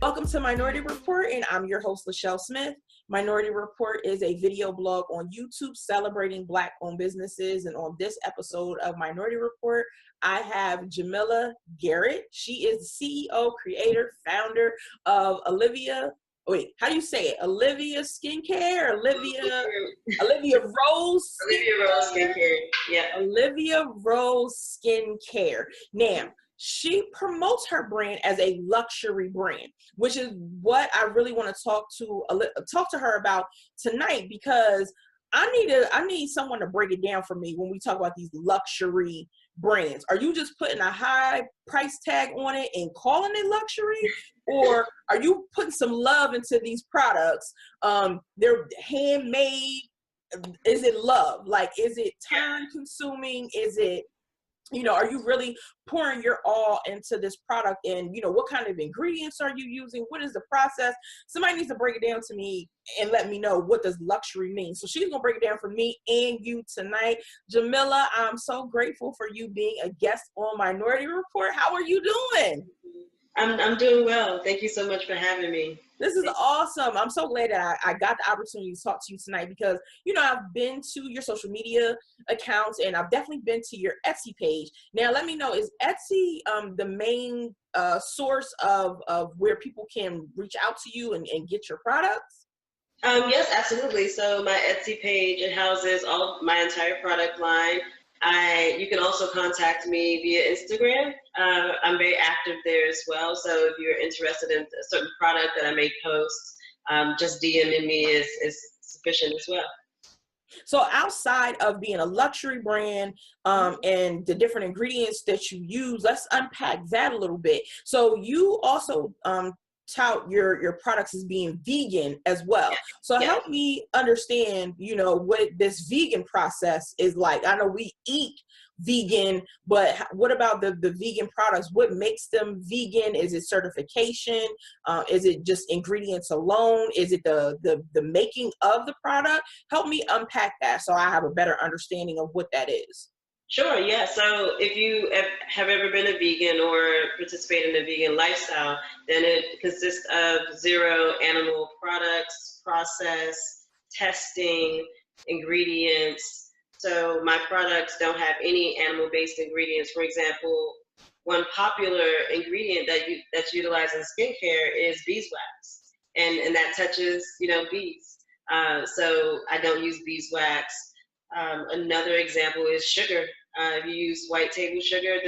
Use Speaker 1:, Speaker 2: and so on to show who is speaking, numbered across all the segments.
Speaker 1: Welcome to Minority Report, and I'm your host, Lachelle Smith. Minority Report is a video blog on YouTube celebrating Black-owned businesses, and on this episode of Minority Report, I have Jamila Garrett. She is the CEO, creator, founder of Olivia. Wait, how do you say it? Olivia Skincare? Olivia Rose Skincare?
Speaker 2: Olivia Rose Skincare, yeah.
Speaker 1: Olivia Rose Skincare. Now, she promotes her brand as a luxury brand, which is what I really want to talk to her about tonight, because I need someone to break it down for me when we talk about these luxury brands. Are you just putting a high price tag on it and calling it luxury, or are you putting some love into these products? They're handmade. Is it love? Like, is it time consuming? Is it, are you really pouring your all into this product? And, what kind of ingredients are you using? What is the process? Somebody needs to break it down to me and let me know, what does luxury mean? So she's going to break it down for me and you tonight. Jamila, I'm so grateful for you being a guest on Minority Report. How are you doing?
Speaker 2: I'm doing well. Thank you so much for having me.
Speaker 1: This is awesome. I'm so glad that I got the opportunity to talk to you tonight, because, I've been to your social media accounts and I've definitely been to your Etsy page. Now, let me know, is Etsy the main source of where people can reach out to you and get your products?
Speaker 2: Yes, absolutely. So my Etsy page, it houses all of my entire product line. You can also contact me via Instagram. I'm very active there as well. So if you're interested in a certain product that I may post, just DMing me is sufficient as well.
Speaker 1: So outside of being a luxury brand and the different ingredients that you use, let's unpack that a little bit. So you also tout your products as being vegan as well. So help me understand, what this vegan process is like. I know we eat vegan, but what about the vegan products? What makes them vegan? Is it certification? Is it just ingredients alone? Is it the making of the product? Help me unpack that so I have a better understanding of what that is.
Speaker 2: Sure, yeah. So if you have ever been a vegan or participated in a vegan lifestyle, then it consists of zero animal products, process, testing, ingredients. So my products don't have any animal-based ingredients. For example, one popular ingredient that's utilized in skincare is beeswax, and that touches bees. So I don't use beeswax. Another example is sugar. If you use white table sugar,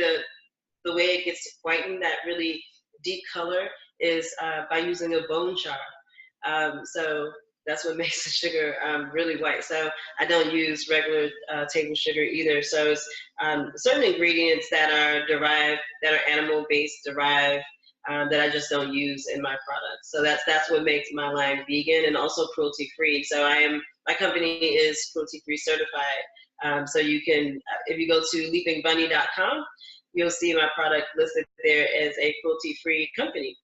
Speaker 2: the way it gets whitened, that really deep color, is by using a bone char. So that's what makes the sugar really white. So I don't use regular table sugar either. So it's certain ingredients that are derived, that are animal-based derived, that I just don't use in my products. So that's what makes my line vegan, and also cruelty-free. So my company is cruelty-free certified. So you can, if you go to leapingbunny.com, you'll see my product listed there as a cruelty-free company.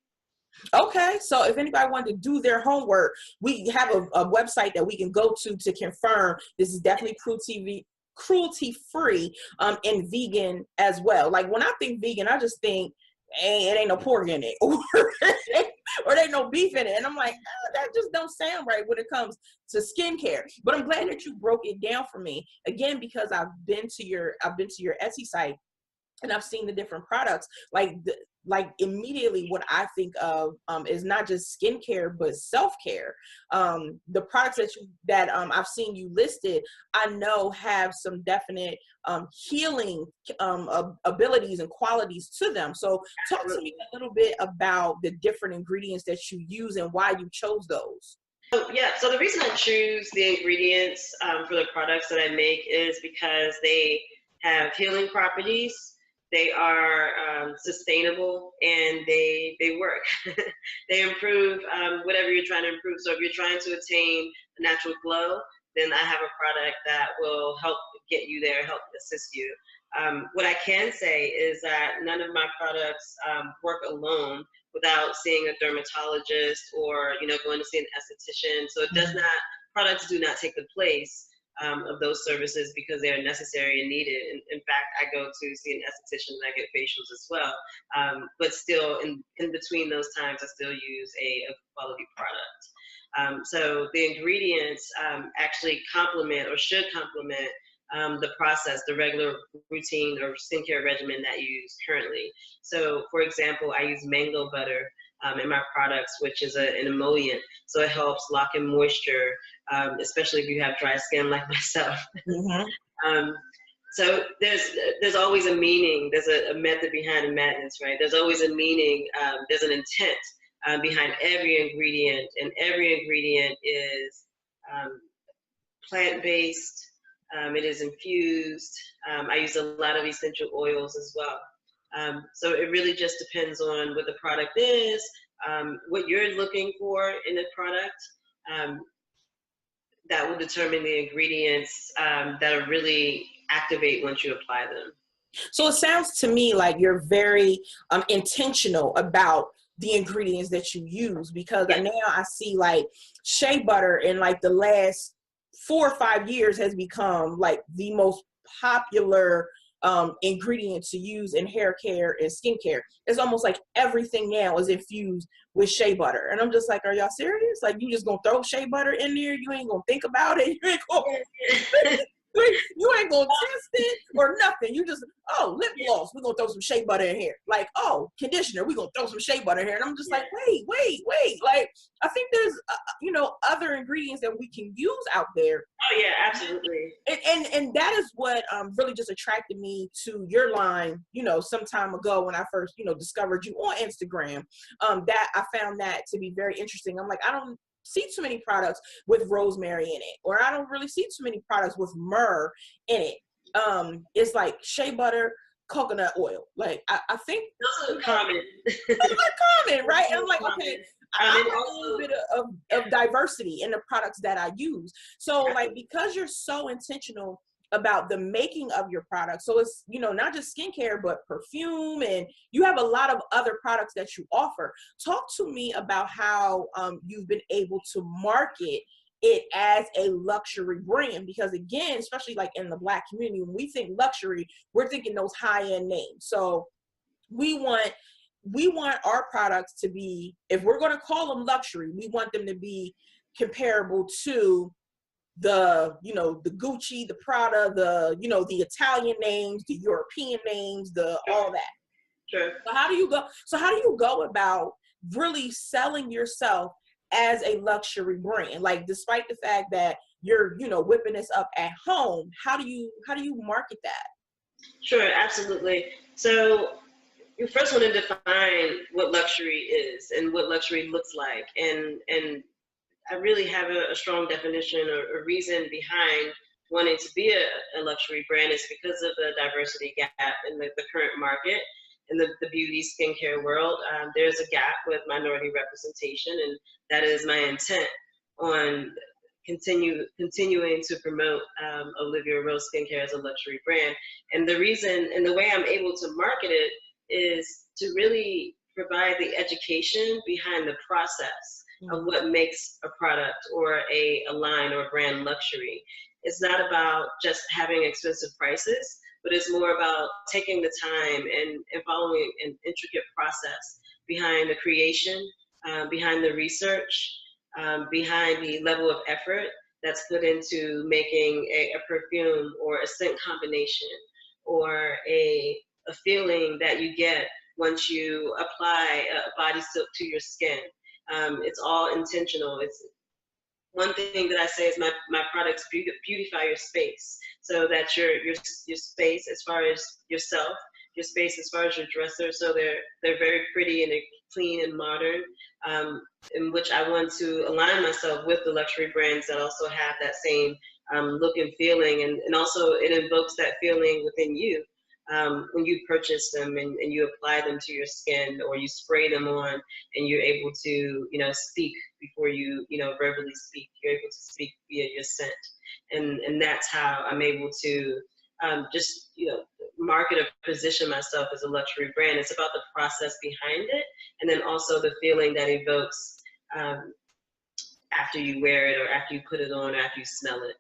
Speaker 1: Okay, so if anybody wanted to do their homework, we have a website that we can go to confirm this is definitely cruelty-free and vegan as well. Like, when I think vegan, I just think, it ain't no pork in it, or there ain't no beef in it. And I'm like, that just don't sound right when it comes to skincare. But I'm glad that you broke it down for me, again, because I've been to your Etsy site and I've seen the different products. Like immediately what I think of is not just skincare, but self-care. The products that I've seen you listed, I know have some definite healing abilities and qualities to them. So talk to me a little bit about the different ingredients that you use and why you chose those.
Speaker 2: So the reason I choose the ingredients for the products that I make is because they have healing properties. They are sustainable, and they work. They improve whatever you're trying to improve. So if you're trying to attain a natural glow, then I have a product that will help get you there, help assist you. What I can say is that none of my products work alone without seeing a dermatologist or going to see an esthetician. So it does not, products do not take the place of those services because they are necessary and needed. In fact, I go to see an esthetician and I get facials as well. But still, in between those times, I still use a quality product. So the ingredients actually complement or should complement the process, the regular routine or skincare regimen that you use currently. So, for example, I use mango butter in my products, which is an emollient. So it helps lock in moisture, especially if you have dry skin like myself.
Speaker 1: Mm-hmm.
Speaker 2: So there's always a meaning. There's a method behind the madness, right? There's always a meaning. There's an intent behind every ingredient, and every ingredient is plant-based. It is infused. I use a lot of essential oils as well. So it really just depends on what the product is, what you're looking for in the product. That will determine the ingredients that are really activate once you apply them.
Speaker 1: So it sounds to me like you're very intentional about the ingredients that you use, because now I see like shea butter in like the last 4 or 5 years has become like the most popular ingredient to use in hair care and skincare. It's almost like everything now is infused with shea butter. And I'm just like, are y'all serious? Like, you just gonna throw shea butter in there? You ain't gonna think about it? You ain't gonna you ain't gonna test it or nothing. You just, oh, lip gloss, we're gonna throw some shea butter in here. Like, oh, conditioner, we're gonna throw some shea butter in here. And I'm just like, wait. Like, I think there's, other ingredients that we can use out there.
Speaker 2: Oh yeah, absolutely.
Speaker 1: And that is what really just attracted me to your line, some time ago when I first, discovered you on Instagram. That I found that to be very interesting. I'm like, I don't see too many products with rosemary in it, or I don't really see too many products with myrrh in it. It's like shea butter, coconut oil. Like I think
Speaker 2: those are common.
Speaker 1: Those are common, right? And I'm like, okay, I have a little bit of diversity in the products that I use. So like, because you're so intentional about the making of your product, so it's not just skincare but perfume, and you have a lot of other products that you offer. Talk to me about how you've been able to market it as a luxury brand, because again, especially like in the Black community, when we think luxury, we're thinking those high-end names. So we want our products to be, if we're going to call them luxury, we want them to be comparable to the the Gucci, the Prada, the the Italian names, the European names, the all that.
Speaker 2: Sure.
Speaker 1: So how do you go about really selling yourself as a luxury brand? Like, despite the fact that you're whipping this up at home, how do you market that?
Speaker 2: Sure, absolutely. So you first want to define what luxury is and what luxury looks like, and I really have a strong definition or a reason behind wanting to be a luxury brand. Is because of the diversity gap in the current market in the beauty skincare world. There's a gap with minority representation, and that is my intent on continuing to promote Olivia Rose Skincare as a luxury brand. And the reason and the way I'm able to market it is to really provide the education behind the process of what makes a product or a line or brand luxury. It's not about just having expensive prices, but it's more about taking the time and following an intricate process behind the creation, behind the research, behind the level of effort that's put into making a perfume or a scent combination or a feeling that you get once you apply a body soap to your skin. It's all intentional. It's one thing that I say is my products beautify your space, so that your space as far as yourself, your space as far as your dresser, so they're very pretty and they're clean and modern, in which I want to align myself with the luxury brands that also have that same look and feeling, and also it invokes that feeling within you. When you purchase them and you apply them to your skin, or you spray them on and you're able to, speak before you, verbally speak, you're able to speak via your scent. And that's how I'm able to just, market or position myself as a luxury brand. It's about the process behind it, and then also the feeling that evokes after you wear it, or after you put it on, or after you smell it.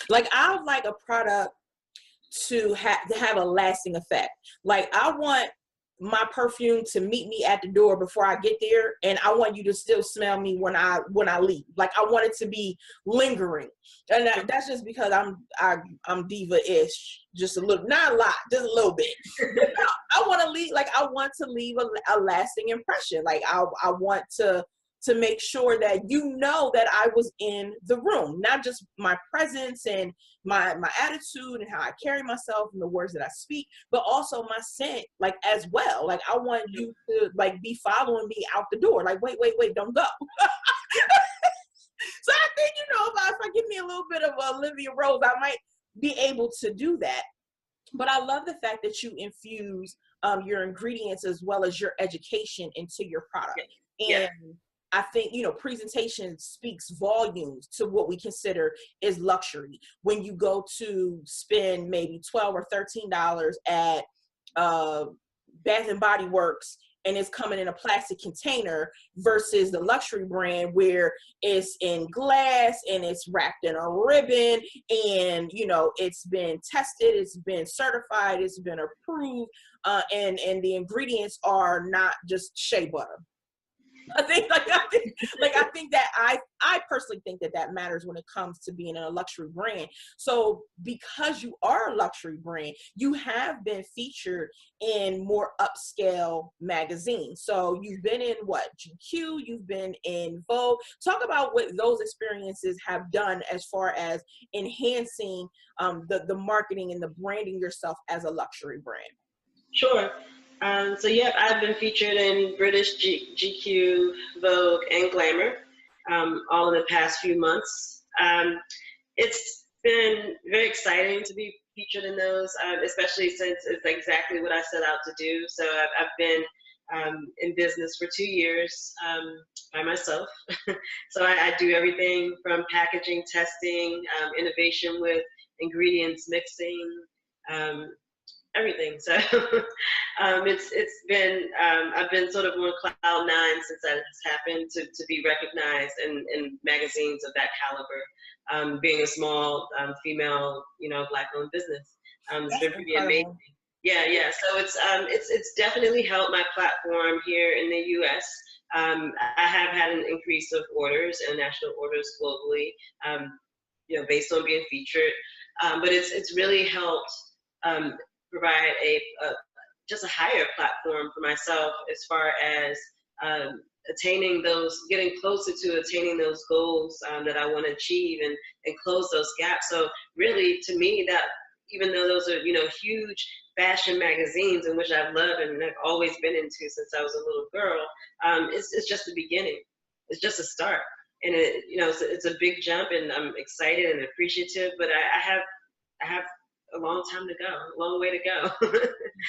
Speaker 1: Like, I would like a product to have a lasting effect. Like, I want my perfume to meet me at the door before I get there, and I want you to still smell me when I leave. Like, I want it to be lingering, and that's just because I'm diva-ish, just a little, not a lot, just a little bit. But no, I want to leave. Like, I want to leave a lasting impression. Like, I want to make sure that you know that I was in the room, not just my presence and my attitude and how I carry myself and the words that I speak, but also my scent, like, as well. Like, I want you to, like, be following me out the door. Like, wait, don't go. So I think, if I give me a little bit of Olivia Rose, I might be able to do that. But I love the fact that you infuse your ingredients as well as your education into your product.
Speaker 2: Yeah.
Speaker 1: And I think, presentation speaks volumes to what we consider is luxury. When you go to spend maybe $12 or $13 at Bath and Body Works, and it's coming in a plastic container, versus the luxury brand where it's in glass and it's wrapped in a ribbon, and it's been tested, it's been certified, it's been approved, and the ingredients are not just shea butter. I think that I personally think that matters when it comes to being in a luxury brand. So because you are a luxury brand, you have been featured in more upscale magazines. So you've been in GQ, you've been in Vogue. Talk about what those experiences have done as far as enhancing the marketing and the branding yourself as a luxury brand.
Speaker 2: Sure. So yeah, I've been featured in British GQ, Vogue, and Glamour, all in the past few months. It's been very exciting to be featured in those, especially since it's exactly what I set out to do. So I've been in business for 2 years by myself. So I do everything from packaging, testing, innovation with ingredients, mixing, everything. So it's been I've been sort of on cloud nine since that has happened, to be recognized in magazines of that caliber, being a small female Black-owned business. It's been pretty amazing. Yeah. So it's definitely helped my platform here in the U.S. I have had an increase of orders, international orders globally, based on being featured. But it's really helped provide just a higher platform for myself as far as getting closer to attaining those goals that I want to achieve, and close those gaps. So really, to me, that even though those are huge fashion magazines, in which I've loved and I've always been into since I was a little girl, it's just the beginning. It's just a start, and it's a big jump, and I'm excited and appreciative. But I have a long time to go, a long way to go.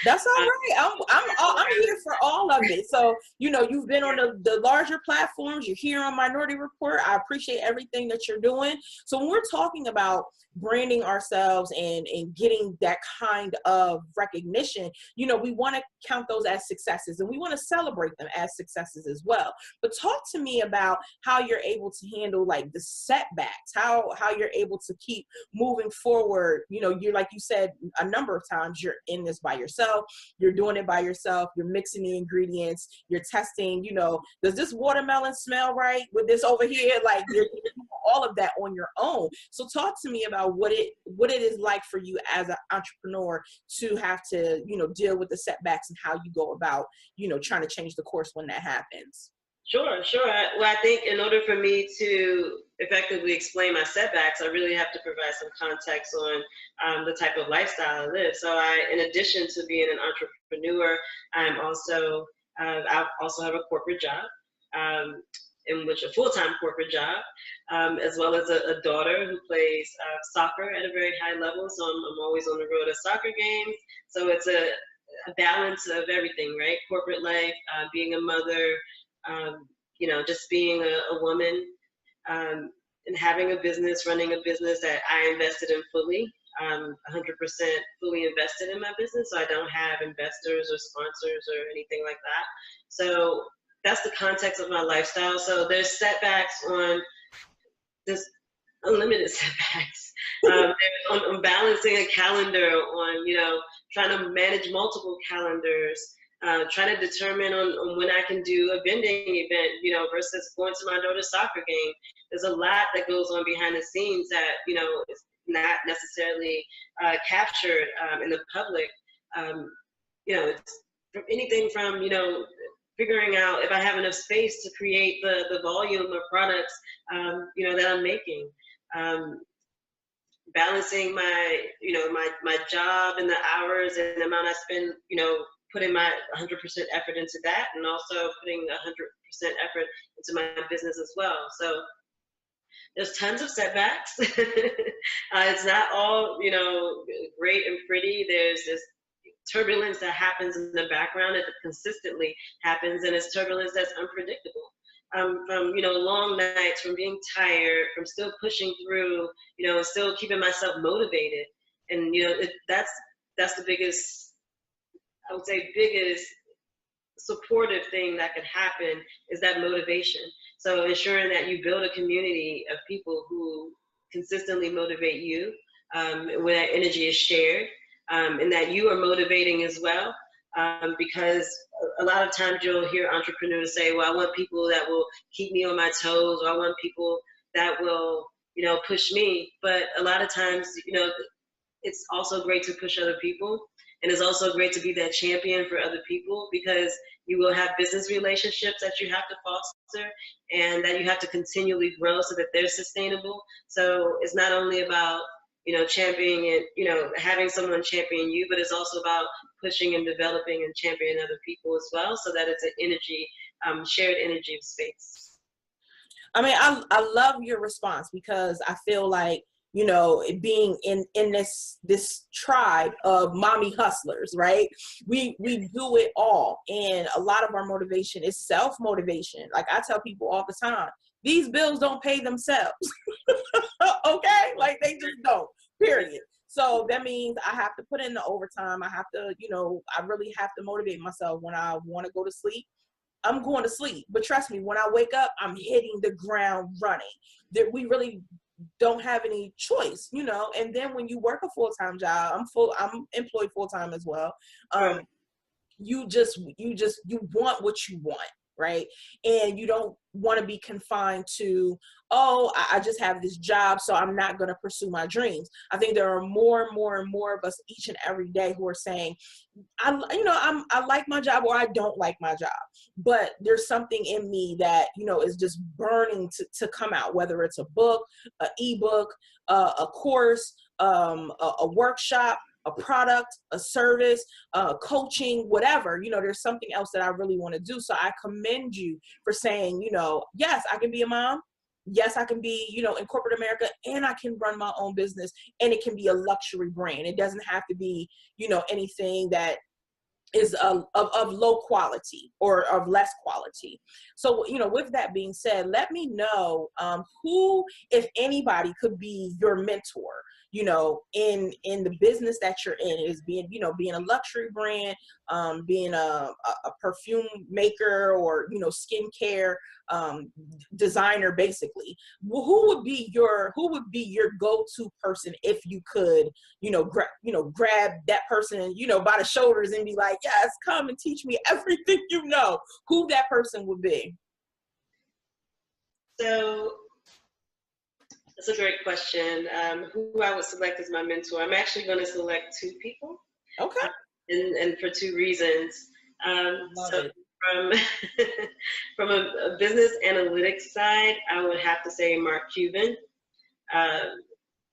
Speaker 1: That's all right. I'm here for all of it. So, you've been on the larger platforms. You're here on Minority Report. I appreciate everything that you're doing. So when we're talking about branding ourselves and getting that kind of recognition, we want to count those as successes, and we want to celebrate them as successes as well. But talk to me about how you're able to handle, like, the setbacks, how you're able to keep moving forward. You're, like you said a number of times, you're in this by yourself, you're doing it by yourself, you're mixing the ingredients, you're testing, does this watermelon smell right with this over here? Like, you're doing all of that on your own. So talk to me about what it is like for you as an entrepreneur to have to, deal with the setbacks, and how you go about, trying to change the course when that happens.
Speaker 2: Sure. Well, I think in order for me to effectively explain my setbacks, I really have to provide some context on the type of lifestyle I live. So in addition to being an entrepreneur, I also have a corporate job, in which a full-time corporate job, as well as a daughter who plays soccer at a very high level. So I'm always on the road at soccer games. So it's a balance of everything, right? Corporate life, being a mother, just being a woman, and having a business, running a business that I invested in fully, 100% fully invested in my business. So I don't have investors or sponsors or anything like that. So that's the context of my lifestyle. So there's setbacks on this unlimited setbacks. On balancing a calendar, on, trying to manage multiple calendars, trying to determine on when I can do a vending event, versus going to my daughter's soccer game. There's a lot that goes on behind the scenes that, is not necessarily captured in the public. It's from anything from, figuring out if I have enough space to create the volume of products, that I'm making. Balancing my job and the hours and the amount I spend, putting my 100% effort into that, and also putting 100% effort into my business as well. So there's tons of setbacks. It's not all, great and pretty. There's this turbulence that happens in the background that consistently happens, and it's turbulence that's unpredictable. From long nights, from being tired, from still pushing through, still keeping myself motivated, and that's the biggest, I would say, biggest supportive thing that could happen is that motivation. So ensuring that you build a community of people who consistently motivate you, where that energy is shared, and that you are motivating as well. Because a lot of times you'll hear entrepreneurs say, well, I want people that will keep me on my toes, or I want people that will, push me. But a lot of times, it's also great to push other people. And it's also great to be that champion for other people, because you will have business relationships that you have to foster and that you have to continually grow so that they're sustainable. So it's not only about, championing it, having someone champion you, but it's also about pushing and developing and championing other people as well, so that it's an energy, shared energy of space.
Speaker 1: I mean, I love your response, because I feel like, being in this tribe of mommy hustlers, right? We do it all. And a lot of our motivation is self-motivation. Like I tell people all the time, these bills don't pay themselves. Okay? Like they just don't, period. So that means I have to put in the overtime. I have to, I really have to motivate myself. When I want to go to sleep, I'm going to sleep. But trust me, when I wake up, I'm hitting the ground running. That we really don't have any choice, and then when you work a full-time job, I'm employed full-time as well. You want what you want, right? And you don't want to be confined to, I just have this job, so I'm not going to pursue my dreams. I think there are more and more and more of us each and every day who are saying, I like my job, or I don't like my job, but there's something in me that, is just burning to come out, whether it's a book, an ebook, a course, a workshop, a product, a service, coaching, whatever, there's something else that I really want to do. So I commend you for saying, yes, I can be a mom. Yes, I can be, in corporate America, and I can run my own business, and it can be a luxury brand. It doesn't have to be, anything that is of low quality or of less quality. So, with that being said, let me know who, if anybody, could be your mentor, in the business that you're in. Is being, being a luxury brand, being a perfume maker, or, skincare designer, basically. Who would be your go-to person if you could, grab that person, by the shoulders and be like, yes, come and teach me everything you know? Who that person would be?
Speaker 2: So that's a great question. Who I would select as my mentor? I'm actually going to select two people.
Speaker 1: Okay.
Speaker 2: And for two reasons.
Speaker 1: Love it.
Speaker 2: From a business analytics side, I would have to say Mark Cuban.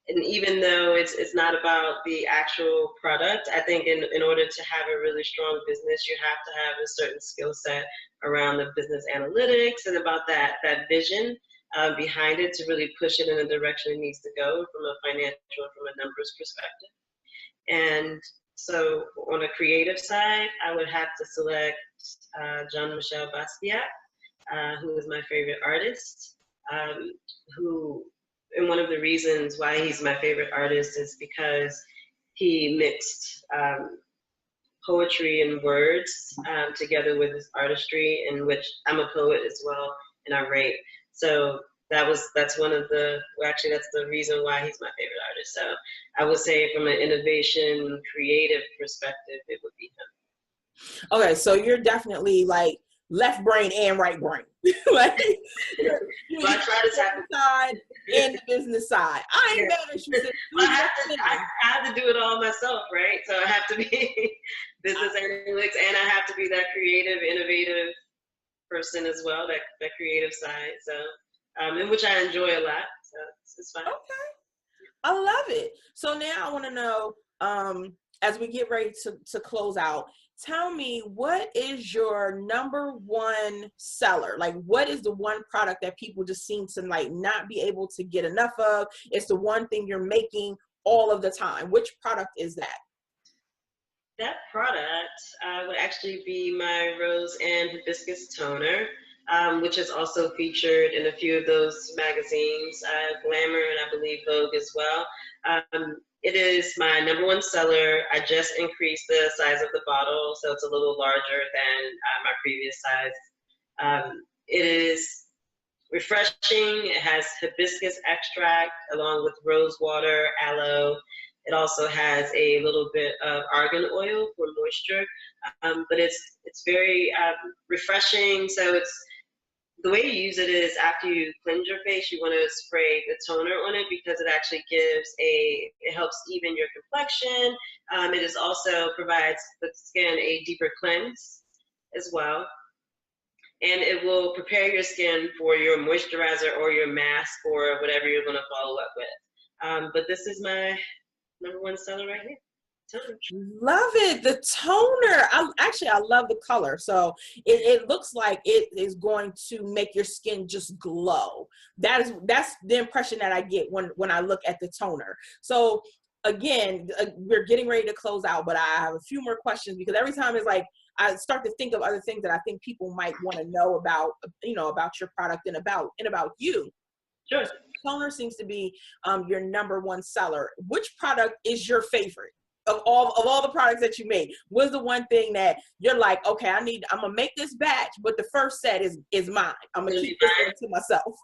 Speaker 2: And even though it's not about the actual product, I think in order to have a really strong business, you have to have a certain skill set around the business analytics and about that vision behind it to really push it in the direction it needs to go from a financial, from a numbers perspective. And so on a creative side, I would have to select Jean-Michel Basquiat, who is my favorite artist, and one of the reasons why he's my favorite artist is because he mixed poetry and words together with his artistry, in which I'm a poet as well, and I write. So that's one of the, well, actually that's the reason why he's my favorite artist. So I would say from an innovation, creative perspective, it would be him.
Speaker 1: Okay, so you're definitely like left brain and right brain. Like you
Speaker 2: But I try to tackle
Speaker 1: side and the business side. I ain't mad at you.
Speaker 2: Well, I have to do it all myself, right? So I have to be business analytics, and I have to be that creative, innovative person as well, that creative side. So, in which I enjoy a lot. So it's fine.
Speaker 1: Okay, I love it. So now I want to know, as we get ready to close out, tell me, what is your number one seller? Like, what is the one product that people just seem to like not be able to get enough of? It's the one thing you're making all of the time. Which product is that?
Speaker 2: That product would actually be my Rose and Hibiscus Toner, which is also featured in a few of those magazines, Glamour and I believe Vogue as well. It is my number one seller. I just increased the size of the bottle, so it's a little larger than my previous size. It is refreshing. It has hibiscus extract along with rose water, aloe. It also has a little bit of argan oil for moisture, but it's very refreshing. So it's, the way you use it is after you cleanse your face, you want to spray the toner on it because it actually it helps even your complexion. It is also provides the skin a deeper cleanse as well. And it will prepare your skin for your moisturizer or your mask or whatever you're going to follow up with. But this is my number one seller right here. Toner.
Speaker 1: Love it. The toner. I love the color. So it looks like it is going to make your skin just glow. That's the impression that I get when I look at the toner. So again, we're getting ready to close out, but I have a few more questions because every time it's like I start to think of other things that I think people might want to know about, about your product and about you.
Speaker 2: Sure.
Speaker 1: Toner seems to be your number one seller. Which product is your favorite of all the products that you made? What's the one thing that you're like, okay, I'm gonna make this batch, but the first set is mine. I'm gonna keep this one to myself.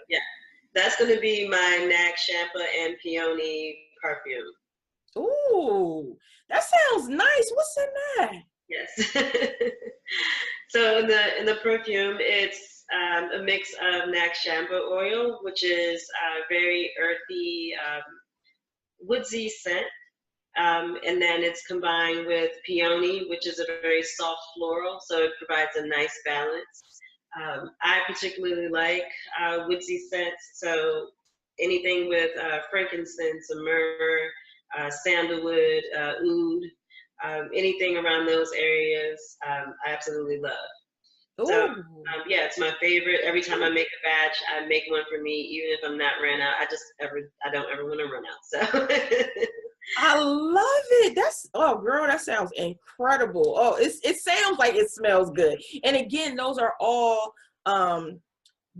Speaker 2: Yeah, that's gonna be my NAC Champa and Peony perfume.
Speaker 1: Ooh, that sounds nice. What's in that?
Speaker 2: Yes. So in the perfume, it's a mix of NAC Champa oil, which is very earthy, woodsy scent. And then it's combined with peony, which is a very soft floral, so it provides a nice balance. I particularly like woodsy scents, so anything with frankincense, myrrh, sandalwood, oud, anything around those areas, I absolutely love. So yeah, it's my favorite. Every time I make a batch, I make one for me, even if I'm not ran out. I don't ever want to run out. So
Speaker 1: I love it. Girl, that sounds incredible. Oh, it sounds like it smells good. And again, those are all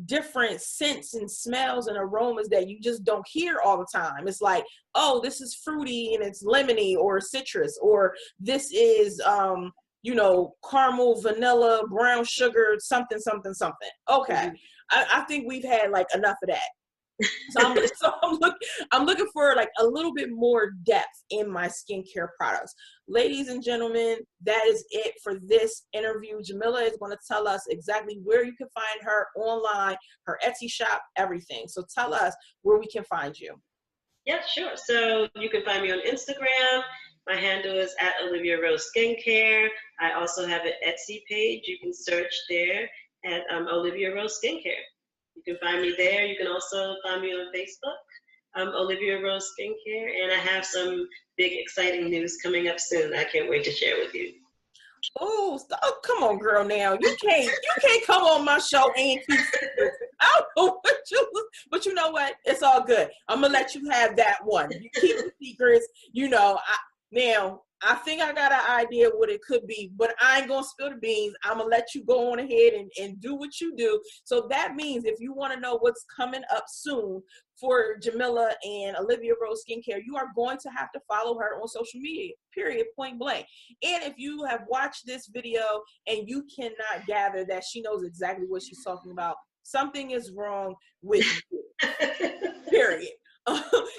Speaker 1: different scents and smells and aromas that you just don't hear all the time. It's like, oh, this is fruity and it's lemony or citrus, or this is caramel, vanilla, brown sugar, something. Okay. Mm-hmm. I think we've had like enough of that. So I'm looking for like a little bit more depth in my skincare products. Ladies and gentlemen, that is it for this interview. Jamila is going to tell us exactly where you can find her online, her Etsy shop, everything. So tell us where we can find you.
Speaker 2: Yeah, sure. So you can find me on Instagram. My handle is @Olivia Rose Skincare. I also have an Etsy page. You can search there at Olivia Rose Skincare. You can find me there. You can also find me on Facebook, Olivia Rose Skincare, and I have some big exciting news coming up soon. I can't wait to share with you.
Speaker 1: Oh, come on, girl! Now you can't come on my show and keep secrets. I don't know but you know what? It's all good. I'm gonna let you have that one. You keep the secrets. Now I think I got an idea what it could be, but I ain't gonna spill the beans. I'm gonna let you go on ahead and do what you do. So that means if you want to know what's coming up soon for Jamila and Olivia Rose Skincare, you are going to have to follow her on social media, period, point blank. And if you have watched this video and you cannot gather that she knows exactly what she's talking about, something is wrong with you. Period.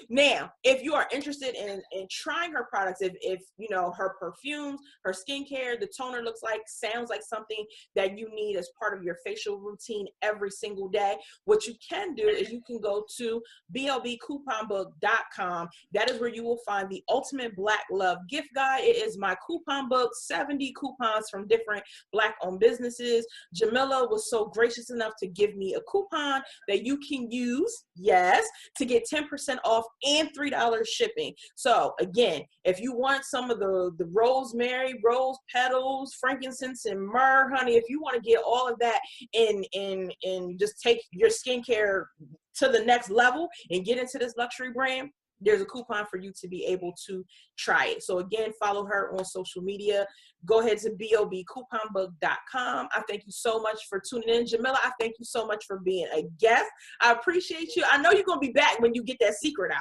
Speaker 1: Now, if you are interested in trying her products, if you know her perfumes, her skincare, the toner sounds like something that you need as part of your facial routine every single day, what you can do is you can go to blbcouponbook.com. That is where you will find the ultimate Black love gift guide. It is my coupon book, 70 coupons from different Black-owned businesses. Jamila was so gracious enough to give me a coupon that you can use, yes, to get 10% off and $3 shipping. So again, if you want some of the rosemary, rose petals, frankincense, and myrrh, honey, if you want to get all of that and just take your skincare to the next level and get into this luxury brand, there's a coupon for you to be able to try it. So again, follow her on social media. Go ahead to blbcouponbook.com. I thank you so much for tuning in. Jamila, I thank you so much for being a guest. I appreciate you. I know you're going to be back when you get that secret out.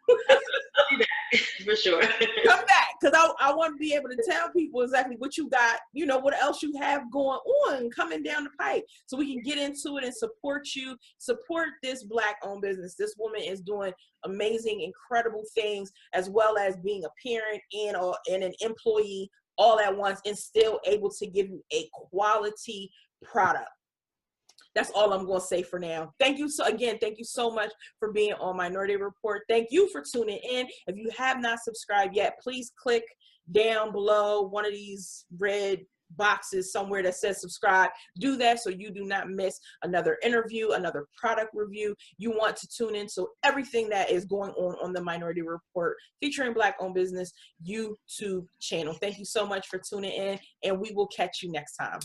Speaker 2: I'll be back for sure.
Speaker 1: Come back, because I want to be able to tell people exactly what you got, you know, what else you have going on coming down the pipe, so we can get into it and support you, support this Black-owned business. This woman is doing amazing, incredible things, as well as being a parent and an employee all at once, and still able to give you a quality product. That's all I'm going to say for now. Thank you thank you so much for being on Minority Report. Thank you for tuning in. If you have not subscribed yet, please click down below one of these red boxes somewhere that says subscribe. Do that so you do not miss another interview, another product review. You want to tune in to everything that is going on the Minority Report featuring Black-owned business YouTube channel. Thank you so much for tuning in, and we will catch you next time.